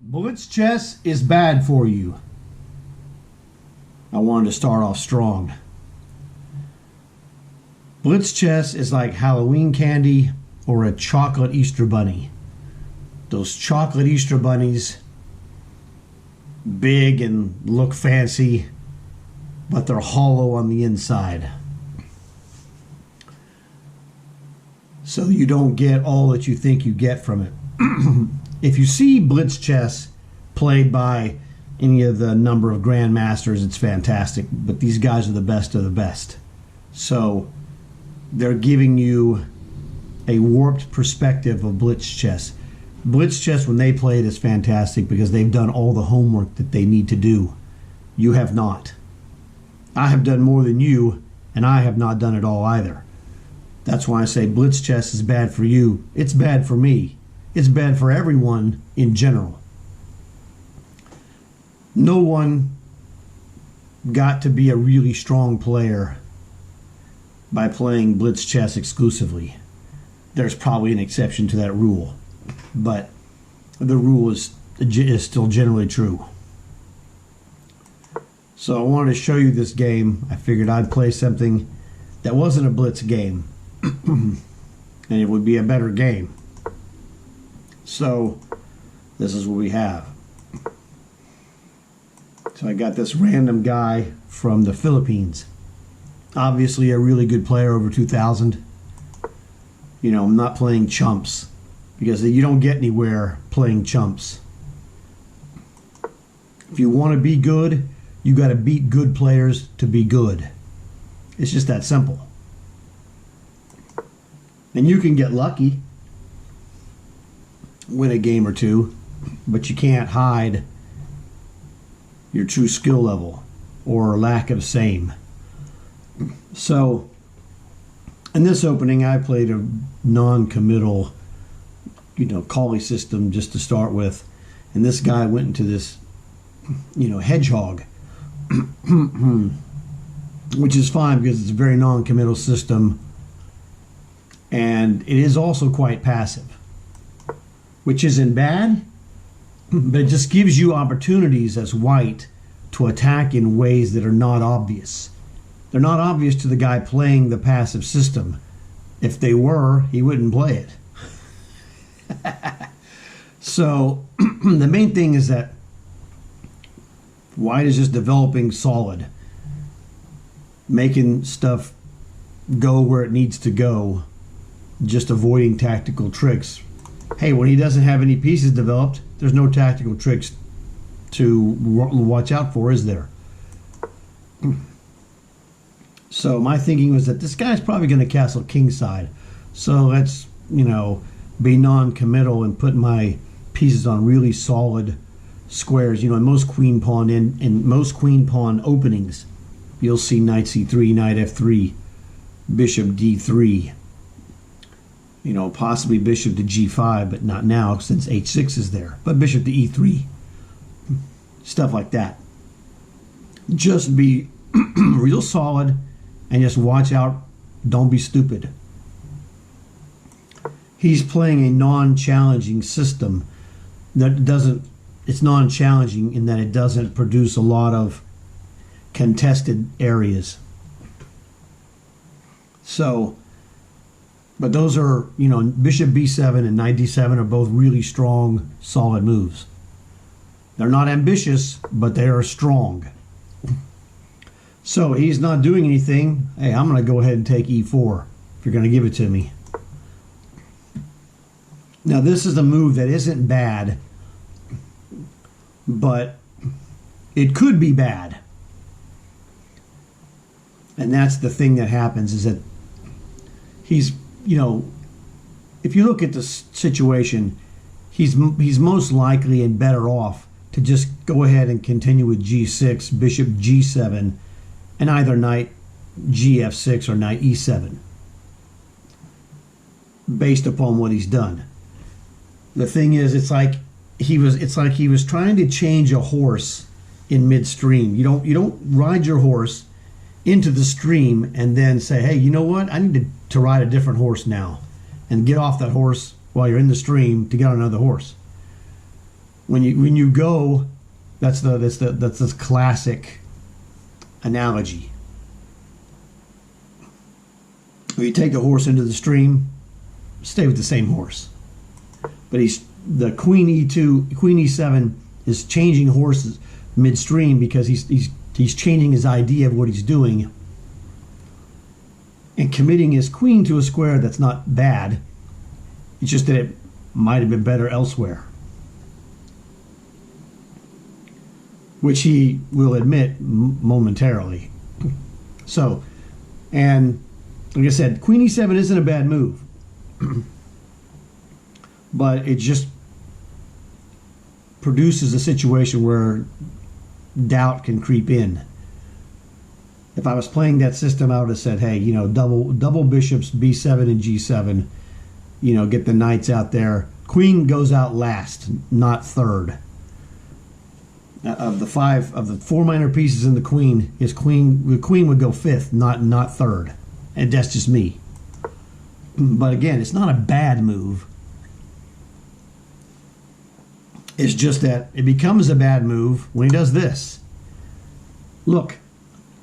Blitz chess is bad for you. I wanted to start off strong. Blitz chess is like Halloween candy or a chocolate Easter bunny. Those chocolate Easter bunnies, big and look fancy, but they're hollow on the inside. So you don't get all that you think you get from it. If you see Blitz chess played by any of the number of grandmasters, it's fantastic. But these guys are the best of the best. So they're giving you a warped perspective of Blitz chess. Blitz chess, when they play it, is fantastic because they've done all the homework that they need to do. You have not. I have done more than you, and I have not done it all either. That's why I say Blitz chess is bad for you. It's bad for me. It's bad for everyone in general. No one got to be a really strong player by playing Blitz chess exclusively. There's probably an exception to that rule, but the rule is still generally true. So I wanted to show you this game. I figured I'd play something that wasn't a Blitz game, and it would be a better game. So this is what we have. So I got this random guy from the Philippines. Obviously a really good player, over 2,000. You know, I'm not playing chumps because you don't get anywhere playing chumps. If you want to be good, you got to beat good players to be good. It's just that simple. And you can get lucky, win a game or two, but you can't hide your true skill level or lack of same. So in this opening, I played a non-committal, collie system just to start with, and this guy went into this, hedgehog, which is fine because it's a very non-committal system, and it is also quite passive, which isn't bad, but it just gives you opportunities as white to attack in ways that are not obvious. They're not obvious to the guy playing the passive system. If they were, he wouldn't play it. So the main thing is that white is just developing solid, making stuff go where it needs to go, just avoiding tactical tricks. Hey, when he doesn't have any pieces developed, there's no tactical tricks to watch out for, is there? So my thinking was that this guy's probably going to castle kingside. So let's, be non-committal and put my pieces on really solid squares. In most queen pawn in most queen pawn openings, you'll see knight c3, knight f3, bishop d3. Possibly bishop to g5, but not now since h6 is there. But bishop to e3. Stuff like that. Just be real solid and just watch out. Don't be stupid. He's playing a non-challenging system that doesn't, it's non-challenging in that it doesn't produce a lot of contested areas. So, but those are, bishop b7 and knight d7 are both really strong, solid moves. They're not ambitious, but they are strong. So he's not doing anything. Hey, I'm going to go ahead and take e4 if you're going to give it to me. Now this is a move that isn't bad, but it could be bad. And that's the thing that happens, is that he's, if you look at the situation, he's most likely and better off to just go ahead and continue with g6, bishop g7, and either knight gf6 or knight e7, based upon what he's done. The thing is, it's like he was trying to change a horse in midstream. You don't ride your horse into the stream and then say, hey, you know what? I need to ride a different horse now, and get off that horse while you're in the stream to get on another horse. when you go, that's the classic analogy. When you take a horse into the stream, stay with the same horse. But the queen e2, queen e7 is changing horses midstream because he's changing his idea of what he's doing and committing his queen to a square that's not bad. It's just that it might have been better elsewhere, which he will admit momentarily. So, and like I said, queen e7 isn't a bad move, but it just produces a situation where doubt can creep in. If I was playing that system, I would have said, hey, double bishops, b7 and g7, get the knights out there. Queen goes out last, not third. Of the four minor pieces in the queen, the queen would go fifth, not third. And that's just me. But again, it's not a bad move. It's just that it becomes a bad move when he does this. Look,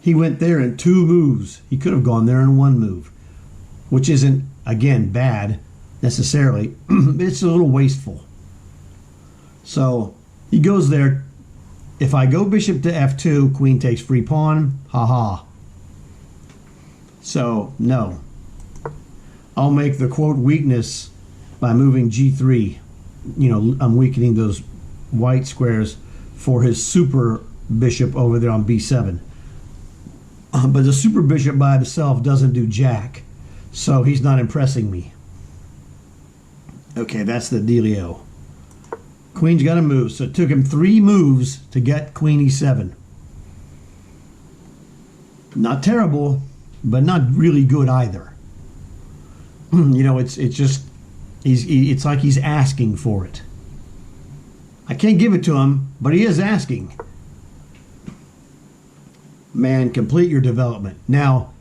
he went there in 2 moves. He could have gone there in 1 move, which isn't, again, bad necessarily. It's a little wasteful. So he goes there. If I go bishop to f2, queen takes free pawn. Ha. So, no. I'll make the quote weakness by moving g3. I'm weakening those white squares for his super bishop over there on b7. But the super bishop by himself doesn't do jack, so he's not impressing me. Okay, that's the dealio. Queen's got to move, so it took him 3 moves to get queen e7. Not terrible, but not really good either. It's like he's asking for it. I can't give it to him, but he is asking. Man, complete your development. Now,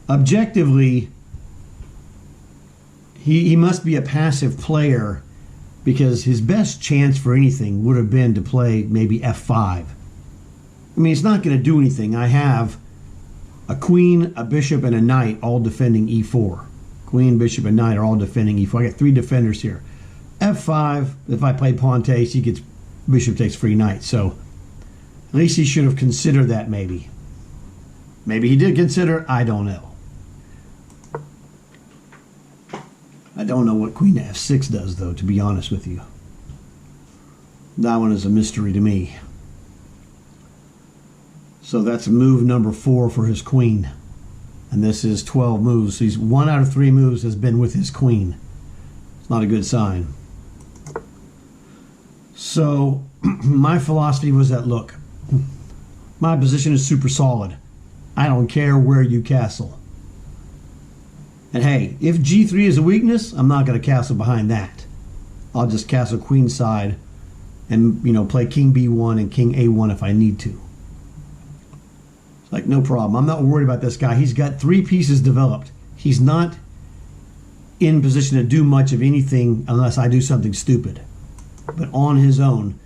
objectively, he must be a passive player because his best chance for anything would have been to play maybe f5. I mean, it's not going to do anything. I have a queen, a bishop, and a knight all defending e4. Queen, bishop, and knight are all defending e4. I got 3 defenders here. f5, if I play pawn takes, he gets bishop takes free knight. So at least he should have considered that maybe. Maybe he did consider it. I don't know. I don't know what queen to f6 does, though, to be honest with you. That one is a mystery to me. So that's move number 4 for his queen. And this is 12 moves. So he's 1 out of 3 moves has been with his queen. It's not a good sign. So my philosophy was that, look, my position is super solid. I don't care where you castle. And hey, if g3 is a weakness, I'm not going to castle behind that. I'll just castle queenside and, play king b1 and king a1 if I need to. It's like, no problem. I'm not worried about this guy. He's got 3 pieces developed. He's not in position to do much of anything unless I do something stupid. But on his own,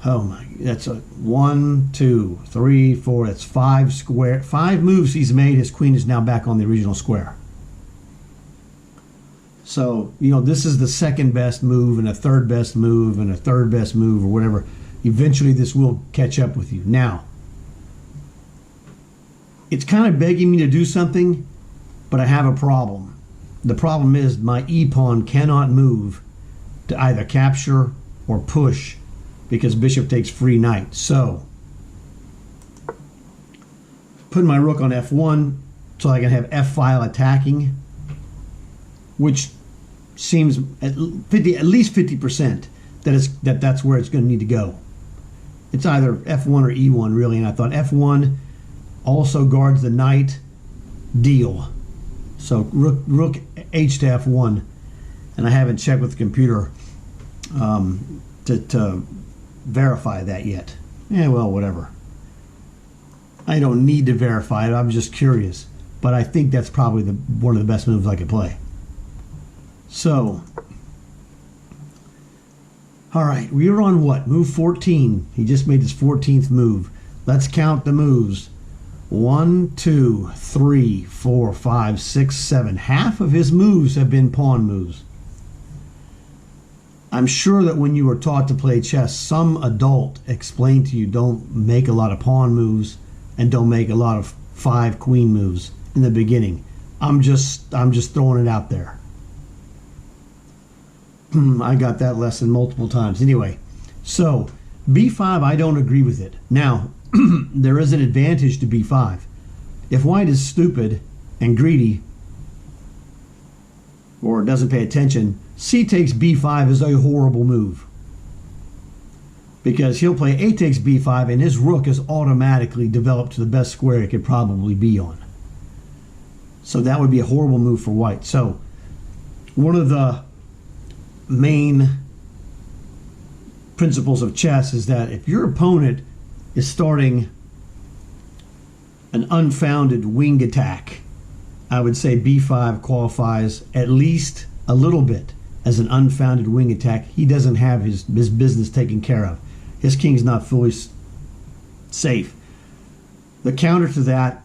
oh my, that's a 1, 2, 3, 4, that's 5 moves he's made. His queen is now back on the original square. So, this is the second best move and a third best move and a third best move or whatever. Eventually this will catch up with you. Now, it's kind of begging me to do something, but I have a problem. The problem is my e-pawn cannot move to either capture or push because bishop takes free knight. So, put my rook on f1 so I can have f-file attacking, which seems at least 50% that's where it's going to need to go. It's either f1 or e1 really, and I thought f1 also guards the knight, deal. So rook h to f1, and I haven't checked with the computer to verify that yet. Yeah, well, whatever. I don't need to verify it. I'm just curious, but I think that's probably one of the best moves I could play. So All right, we are on what? Move 14. He just made his 14th move. Let's count the moves. 1, 2, 3, 4, 5, 6, 7. Half of his moves have been pawn moves. I'm sure that when you were taught to play chess, some adult explained to you don't make a lot of pawn moves and don't make a lot of 5 queen moves in the beginning. I'm just throwing it out there. I got that lesson multiple times. Anyway, so b5, I don't agree with it. Now, there is an advantage to b5. If white is stupid and greedy or doesn't pay attention, c takes b5 is a horrible move. Because he'll play a takes b5 and his rook is automatically developed to the best square it could probably be on. So that would be a horrible move for white. So one of the main principles of chess is that if your opponent is starting an unfounded wing attack, I would say b5 qualifies at least a little bit as an unfounded wing attack. He doesn't have his business taken care of. His king's not fully safe. The counter to that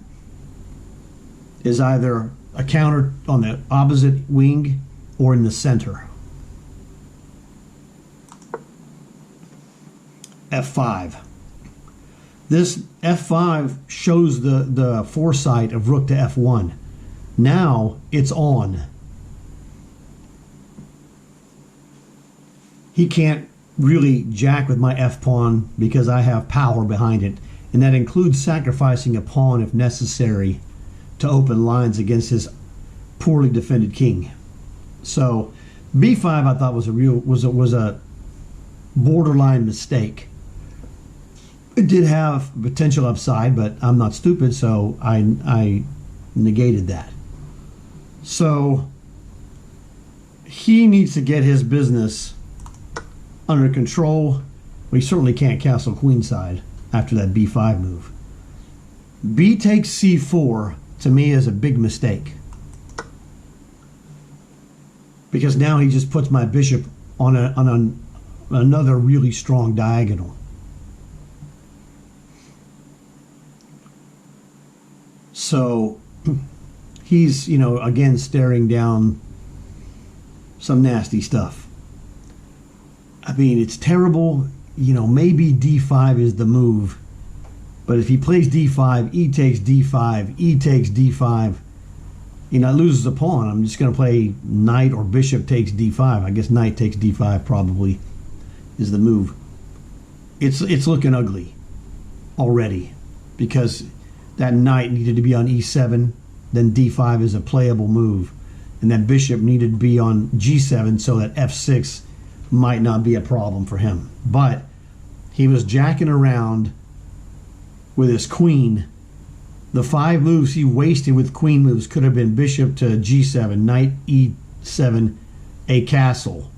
is either a counter on the opposite wing or in the center. f5. This f5 shows the foresight of rook to f1. Now it's on. He can't really jack with my f-pawn because I have power behind it, and that includes sacrificing a pawn if necessary to open lines against his poorly defended king. So b5 I thought was a borderline mistake. It did have potential upside, but I'm not stupid, so I negated that. So he needs to get his business under control. Well, he certainly can't castle queenside after that b5 move. B takes c4 to me is a big mistake, because now he just puts my bishop on another really strong diagonal. So he's, again staring down some nasty stuff. I mean, it's terrible. Maybe d5 is the move, but if he plays d5, e takes d5, e takes d5, it loses a pawn. I'm just going to play knight or bishop takes d5. I guess knight takes d5 probably is the move. It's looking ugly already, because that knight needed to be on e7, then d5 is a playable move, and that bishop needed to be on g7 so that f6 might not be a problem for him. But he was jacking around with his queen. The 5 moves he wasted with queen moves could have been bishop to g7, knight e7, a castle,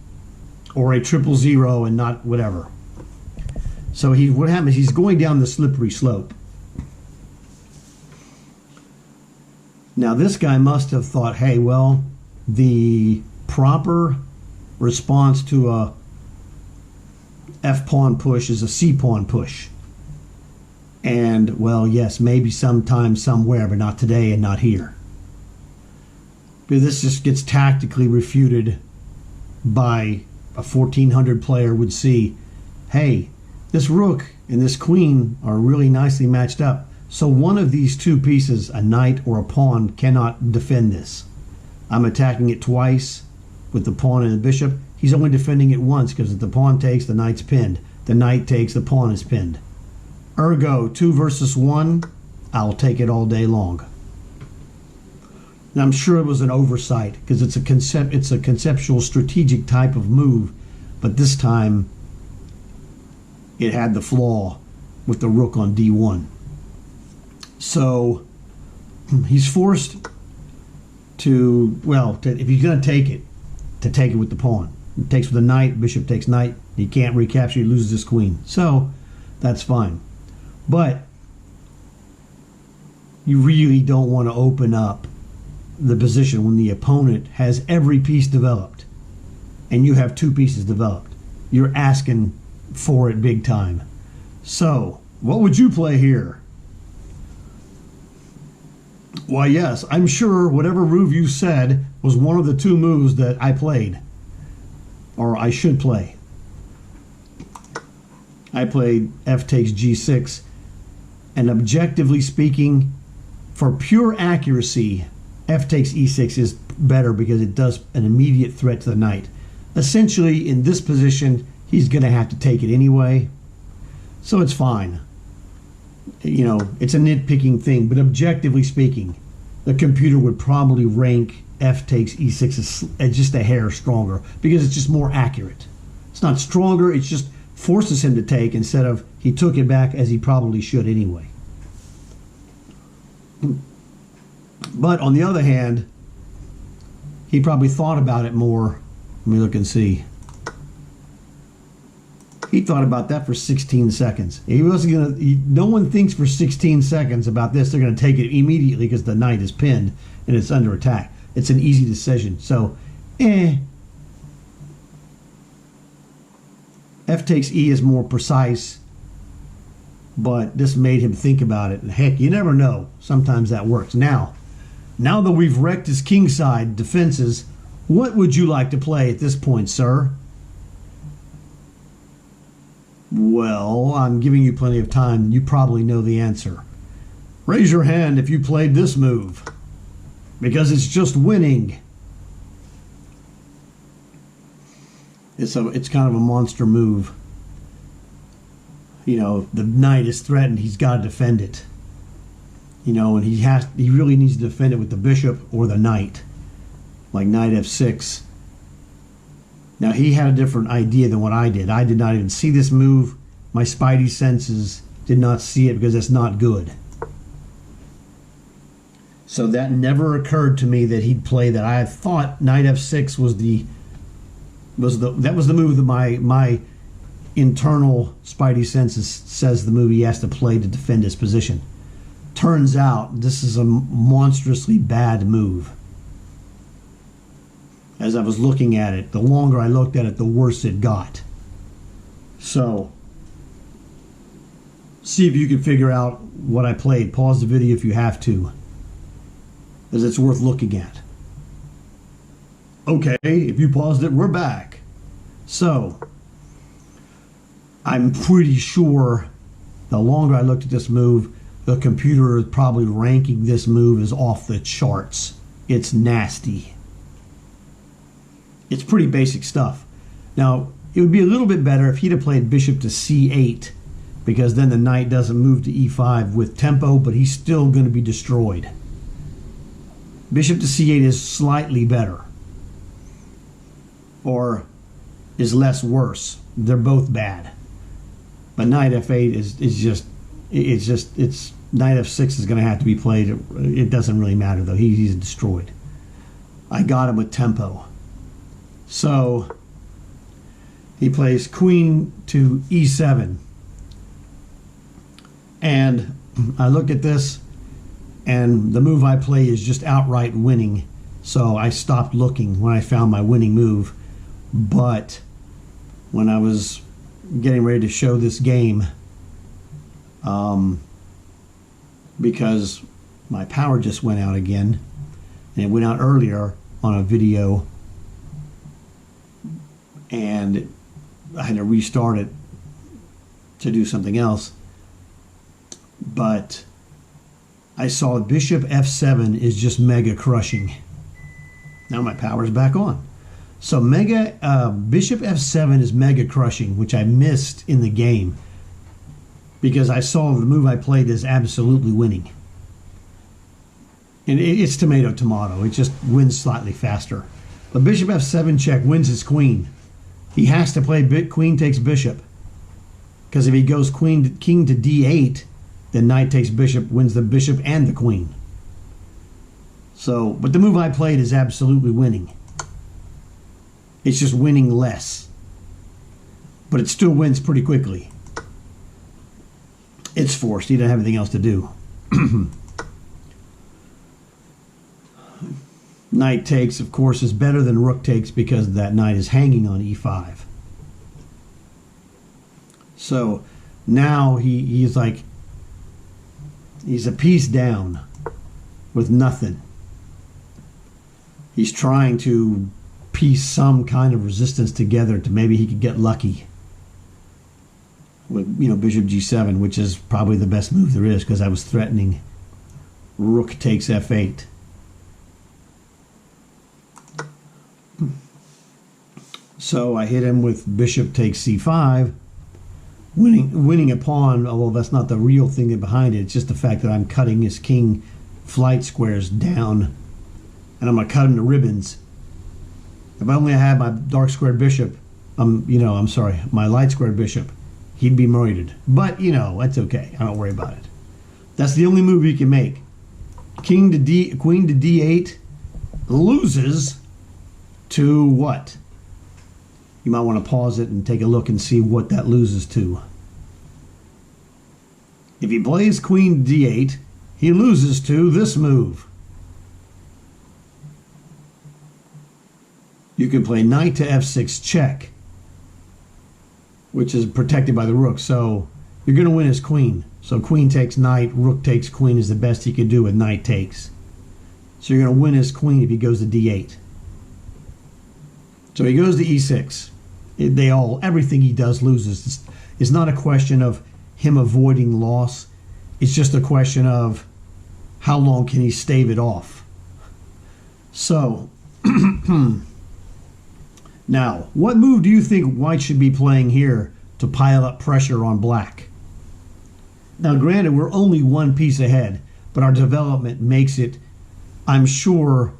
or a 000 and not whatever. So what happens? He's going down the slippery slope. Now this guy must have thought, hey, well, the proper response to a f-pawn push is a c-pawn push. And, well, yes, maybe sometime, somewhere, but not today and not here. But this just gets tactically refuted by a 1400 player would see, hey, this rook and this queen are really nicely matched up. So one of these two pieces, a knight or a pawn, cannot defend this. I'm attacking it twice with the pawn and the bishop. He's only defending it once, because if the pawn takes, the knight's pinned. The knight takes, the pawn is pinned. Ergo, 2 versus 1, I'll take it all day long. And I'm sure it was an oversight, because it's a conceptual, strategic type of move, but this time it had the flaw with the rook on d1. So he's forced to, if he's going to take it with the pawn. He takes with the knight, bishop takes knight. He can't recapture, he loses his queen. So that's fine. But you really don't want to open up the position when the opponent has every piece developed and you have 2 pieces developed. you're asking for it big time. So, what would you play here? Why, yes, I'm sure whatever move you said was one of the two moves that I played, or I should play. I played f takes g6, and objectively speaking, for pure accuracy, f takes e6 is better because it does an immediate threat to the knight. Essentially, in this position, he's going to have to take it anyway, so it's fine. You know, it's a nitpicking thing, but objectively speaking, the computer would probably rank f takes e6 as just a hair stronger because it's just more accurate. It's not stronger, it just forces him to take instead of he took it back as he probably should anyway. But on the other hand, he probably thought about it more. Let me look and see. He thought about that for 16 seconds. He wasn't gonna. No one thinks for 16 seconds about this. They're going to take it immediately because the knight is pinned and it's under attack. It's an easy decision. So, f takes e is more precise, but this made him think about it. And heck, you never know. Sometimes that works. Now that we've wrecked his kingside defenses, what would you like to play at this point, sir? Well, I'm giving you plenty of time. You probably know the answer. Raise your hand if you played this move, because it's just winning. It's kind of a monster move. You know, the knight is threatened. He's got to defend it. You know, and he really needs to defend it with the bishop or the knight, like knight f6. Now, he had a different idea than what I did. I did not even see this move. My spidey senses did not see it because it's not good. So that never occurred to me that he'd play that. I thought knight f6 was the move that my internal spidey senses says the move he has to play to defend his position. Turns out this is a monstrously bad move. As I was looking at it, the longer I looked at it, the worse it got. So, see if you can figure out what I played. Pause the video if you have to, because it's worth looking at. Okay, if you paused it, we're back. So, I'm pretty sure the longer I looked at this move, the computer is probably ranking this move as off the charts. It's nasty. It's pretty basic stuff. Now, it would be a little bit better if he'd have played bishop to c8, because then the knight doesn't move to e5 with tempo, but he's still going to be destroyed. Bishop to c8 is slightly better, or is less worse. They're both bad. But knight f8 it's knight f6 is going to have to be played. It doesn't really matter though. He's destroyed. I got him with tempo. So he plays queen to e7, and I look at this, and the move I play is just outright winning. So I stopped looking when I found my winning move. But when I was getting ready to show this game, because my power just went out again, and it went out earlier on a video, and I had to restart it to do something else. But I saw bishop f7 is just mega crushing. Now my power's back on. So bishop f7 is mega crushing, which I missed in the game because I saw the move I played as absolutely winning. And it's tomato. It just wins slightly faster. But bishop f7 check wins his queen. He has to play queen takes bishop, because if he goes king to d8, then knight takes bishop, wins the bishop and the queen. So, but the move I played is absolutely winning. It's just winning less, but it still wins pretty quickly. It's forced. He doesn't have anything else to do. Knight takes, of course, is better than rook takes because that knight is hanging on e5. So now he's like, he's a piece down with nothing. He's trying to piece some kind of resistance together to maybe he could get lucky with, bishop g7, which is probably the best move there is, because I was threatening rook takes f8. So I hit him with bishop takes c5, winning a pawn, although that's not the real thing behind it. It's just the fact that I'm cutting his king flight squares down, and I'm going to cut him to ribbons. If I only had my dark squared bishop, my light squared bishop, he'd be murdered. But, that's okay. I don't worry about it. That's the only move he can make. Queen to d8 loses to what? You might want to pause it and take a look and see what that loses to. If he plays queen to d8, he loses to this move. You can play knight to f6 check, which is protected by the rook. So you're going to win his queen. So queen takes knight, rook takes queen is the best he could do with knight takes. So you're going to win his queen if he goes to d8. So he goes to e6. Everything he does loses. It's not a question of him avoiding loss. It's just a question of how long can he stave it off. So now, what move do you think white should be playing here to pile up pressure on black? Now, granted, we're only one piece ahead, but our development makes it, I'm sure,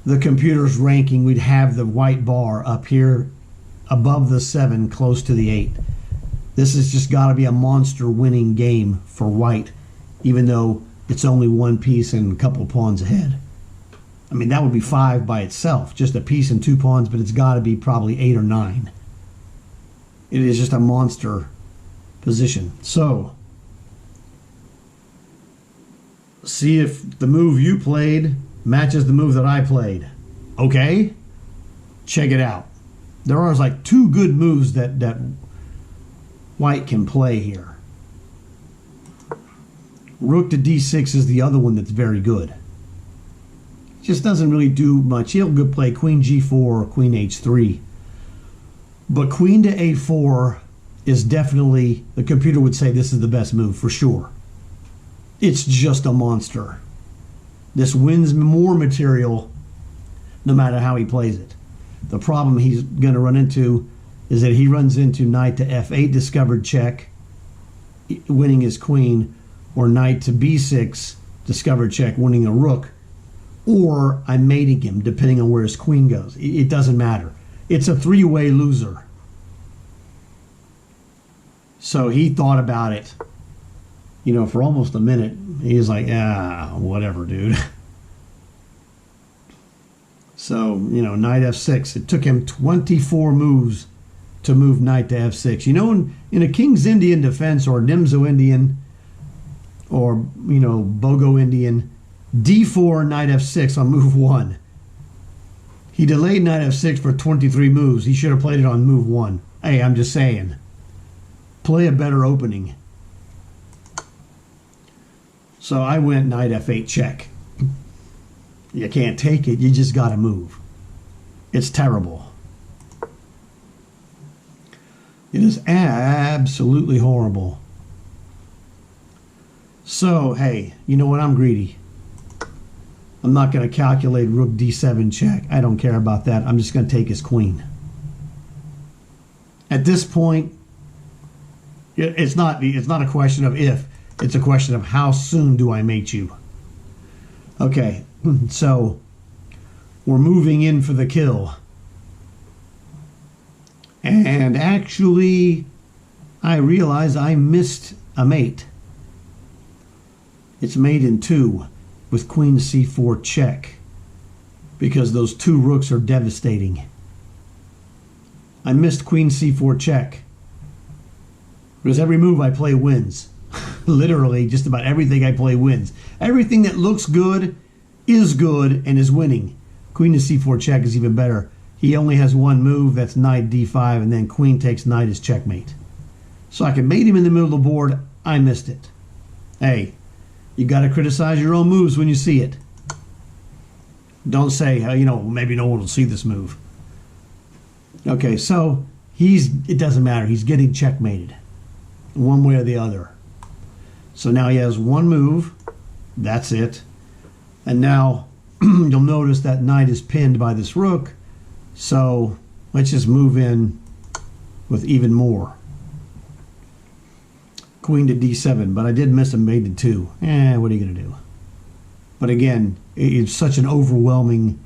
the computer's ranking, we'd have the white bar up here above the 7, close to the 8. This has just got to be a monster winning game for white, even though it's only one piece and a couple of pawns ahead. I mean, that would be 5 by itself, just a piece and 2 pawns, but it's got to be probably 8 or 9. It is just a monster position. So, see if the move you played matches the move that I played. Okay? Check it out. There are like 2 good moves that white can play here. Rook to d6 is the other one that's very good. Just doesn't really do much. He'll play queen g4 or queen h3. But queen to a4 is definitely, the computer would say this is the best move for sure. It's just a monster. This wins more material no matter how he plays it. The problem he's going to run into is that he runs into knight to f8 discovered check, winning his queen, or knight to b6 discovered check, winning a rook, or I'm mating him depending on where his queen goes. It doesn't matter. It's a 3-way loser. So he thought about it, for almost a minute. He's like, whatever, dude. So, knight f6. It took him 24 moves to move knight to f6. In a King's Indian defense or Nimzo Indian or, Bogo Indian, d4, knight f6 on move 1. He delayed knight f6 for 23 moves. He should have played it on move 1. Hey, I'm just saying. Play a better opening. So I went knight f8 check. You can't take it. You just got to move. It's terrible. It is absolutely horrible. So, hey, you know what? I'm greedy. I'm not going to calculate rook d7 check. I don't care about that. I'm just going to take his queen. At this point, it's not a question of if. It's a question of how soon do I mate you. Okay, so we're moving in for the kill. And actually, I realize I missed a mate. It's mate in 2 with queen c4 check, because those 2 rooks are devastating. I missed queen c4 check because every move I play wins. Literally, just about everything I play wins. Everything that looks good is good and is winning. Queen to c4 check is even better. He only has one move, that's knight d5, and then queen takes knight is checkmate. So I could mate him in the middle of the board. I missed it. Hey, you got to criticize your own moves when you see it. Don't say, maybe no one will see this move. Okay, so it doesn't matter. He's getting checkmated one way or the other. So now he has one move. That's it. And now you'll notice that knight is pinned by this rook. So let's just move in with even more. Queen to d7, but I did miss a mate to 2. What are you going to do? But again, it's such an overwhelming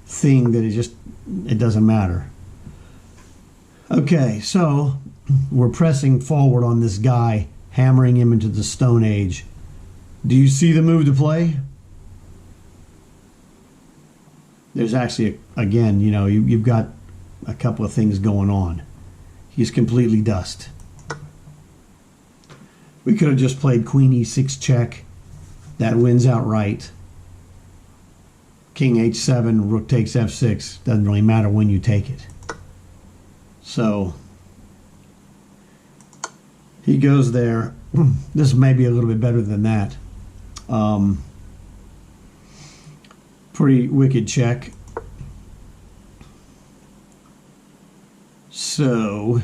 thing that it doesn't matter. Okay, so we're pressing forward on this guy, hammering him into the Stone Age. Do you see the move to play? There's actually, again, you've got a couple of things going on. He's completely dust. We could have just played Queen e6 check. That wins outright. King h7, rook takes f6. Doesn't really matter when you take it. So he goes there. This may be a little bit better than that. Pretty wicked check. So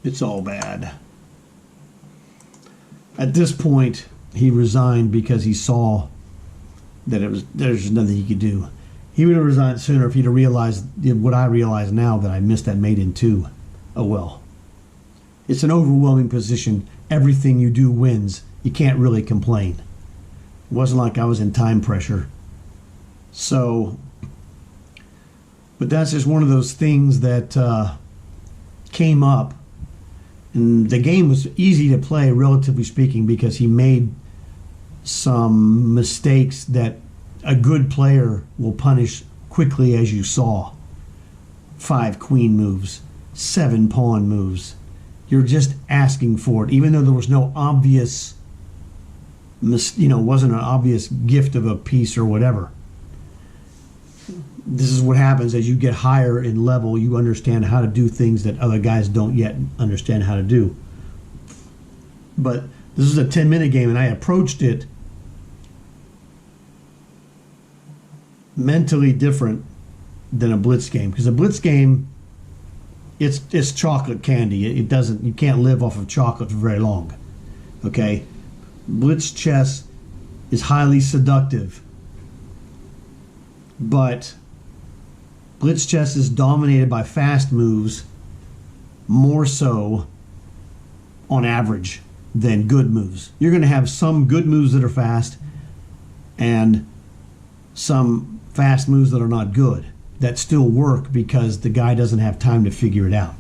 it's all bad. At this point, he resigned because he saw that there's nothing he could do. He would have resigned sooner if he'd have realized what I realize now, that I missed that mate in 2. Oh well. It's an overwhelming position. Everything you do wins. You can't really complain. It wasn't like I was in time pressure. So, but that's just one of those things that came up. And the game was easy to play, relatively speaking, because he made some mistakes that a good player will punish quickly, as you saw. 5 queen moves, 7 pawn moves. You're just asking for it, even though there was no obvious, wasn't an obvious gift of a piece or whatever. This is what happens as you get higher in level. You understand how to do things that other guys don't yet understand how to do. But this is a 10-minute game, and I approached it mentally different than a blitz game, because a blitz game, it's chocolate candy. You can't live off of chocolate for very long. Okay, blitz chess is highly seductive, but blitz chess is dominated by fast moves more so on average than good moves. You're going to have some good moves that are fast and some fast moves that are not good, that still work because the guy doesn't have time to figure it out.